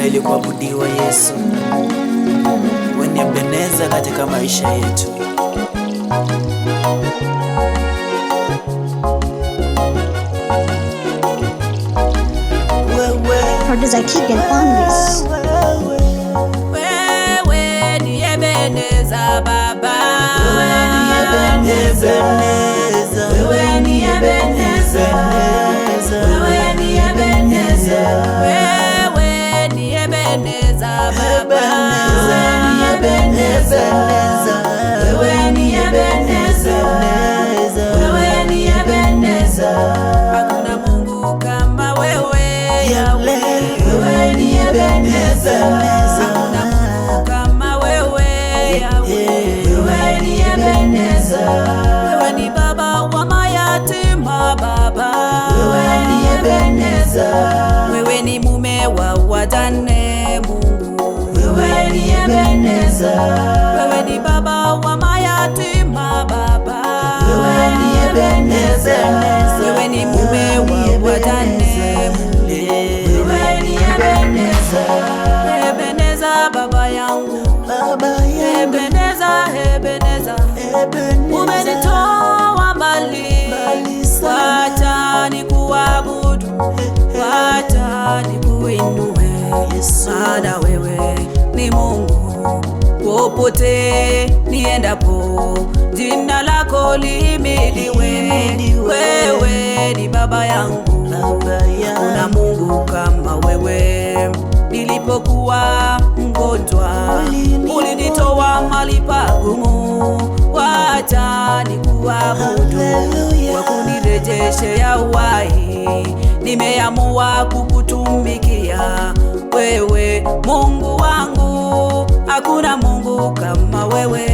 unastahili kuabudiwa Yesu. Wewe ni Ebeneza katika maisha yetu. Producer Keegan on this. Wewe ni Ebeneza Baba. Wewe ni Ebeneza. Wewe ni Ebeneza. Wewe ni Ebeneza. Wewe ni Ebeneza Baba. Wewe ni Ebeneza. Wewe ni Ebeneza. Wewe ni Ebeneza. Hakuna Mungu kama wewe Yahweh. Wewe ni Ebeneza. Hakuna Mungu kama wewe Yahweh. Wewe ni Ebeneza. Wewe ni baba wa mayatima Baba. Wewe ni Ebeneza. Wewe ni mume wa wajane Mungu. Wewe ni Ebeneza. Wewe ni baba wa mayatima Baba. Wewe ni Ebeneza. Wewe ni mume wa wajane Mungu. Wewe ni Ebeneza. Ebeneza baba yangu. Ebeneza, Ebeneza. Umenitoa mbali. Wacha nikuabudu, wacha nikuinue, maana wewe ni Mungu. Popote niendapo, jina lako lihimidiwe. Wewe ni baba yangu, hakuna Mungu kama wewe. Nilipokuwa mgonjwa, ulinitoa mahali pagumu. Wacha nikuabudu, kwa kunirejeshea uhai. Nimeamua kukutumikia wewe, Mungu wangu. Hakuna Mungu kama wewe.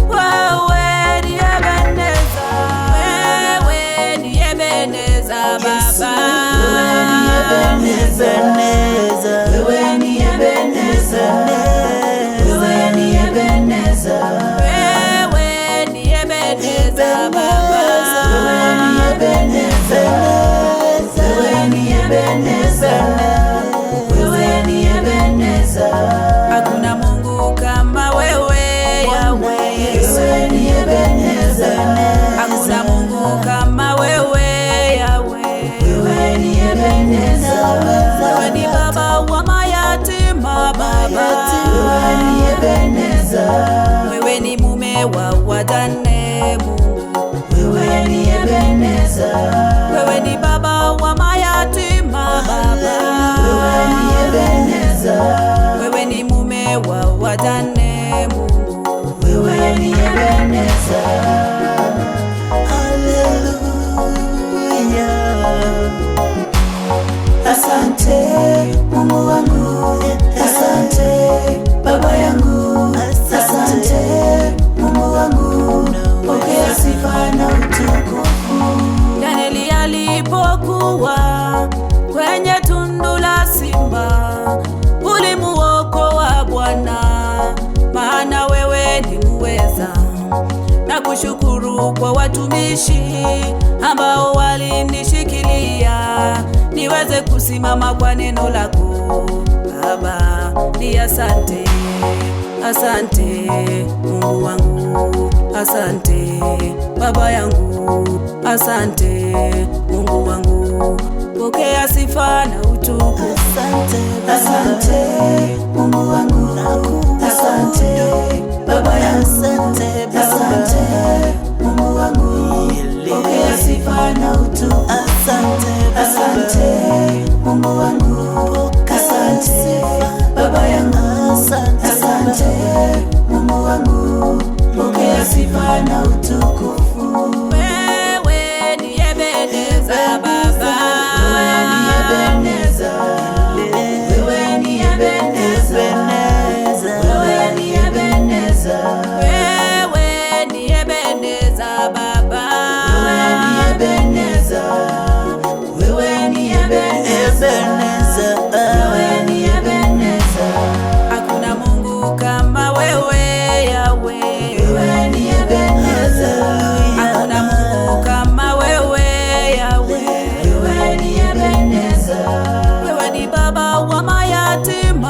Wewe ni Ebeneza. Wewe ni Ebeneza Baba. Wewe ni Ebeneza. Wewe ni Ebeneza. Wewe ni Ebeneza. Wewe ni Ebeneza Baba. Wewe ni Ebeneza. Wewe ni Ebeneza. Wewe ni Ebeneza. Hakuna Mungu kama wewe Yahweh. Wewe ni Ebeneza. Hakuna Mungu kama wewe Yahweh. Wewe ni Ebeneza. Wewe ni baba wa mayatima Baba. Wewe ni Ebeneza. Wewe ni mume wa wajane Mungu. Wewe ni Ebeneza. Wewe ni baba wa mayatima Baba. Wewe ni Ebeneza. Wewe ni mume wa wajane Mungu. Wewe ni Ebeneza. Asante Mungu wangu, asante baba yangu, asante Mungu wangu, pokea sifa na utukufu. Danieli alipokuwa kwenye tundu la simba, ulimuokoa Bwana, maana wewe ni muweza. Na kushukuru kwa watumishi ambao walinishikilia niweze kusimama kwa neno lako Baba. Ni asante, asante Mungu wangu, asante baba yangu, asante Mungu wangu, pokea sifa na utukufu. Asante Mungu wangu, asante baba yangu, asante Mungu wangu, pokea sifa na utukufu. Asante Mungu wangu, asante baba yangu, asante Mungu wangu, pokea sifa na utukufu. Wewe ni Ebeneza Baba. Wewe ni Ebeneza. Wewe ni Ebeneza. Wewe ni Ebeneza. Wewe ni Ebeneza Baba. Wewe ni Ebeneza. Wewe ni Ebeneza. Wewe ni Ebeneza. Hakuna Mungu kama wewe Yahweh. Wewe ni Ebeneza. Hakuna Mungu kama wewe Yahweh. Wewe ni Ebeneza. Wewe ni baba wa mayatima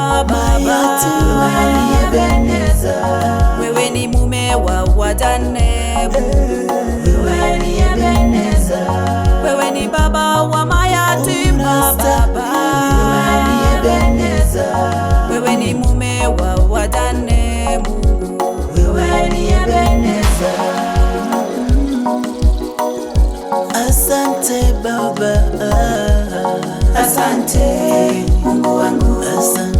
wajane. Wewe ni Ebeneza, wewe ni baba wa mayatima baba. Wewe ni Ebeneza, wewe ni mume wa wajane Mungu. Wewe ni Ebeneza. Asante Baba, asante Mungu wangu, asante.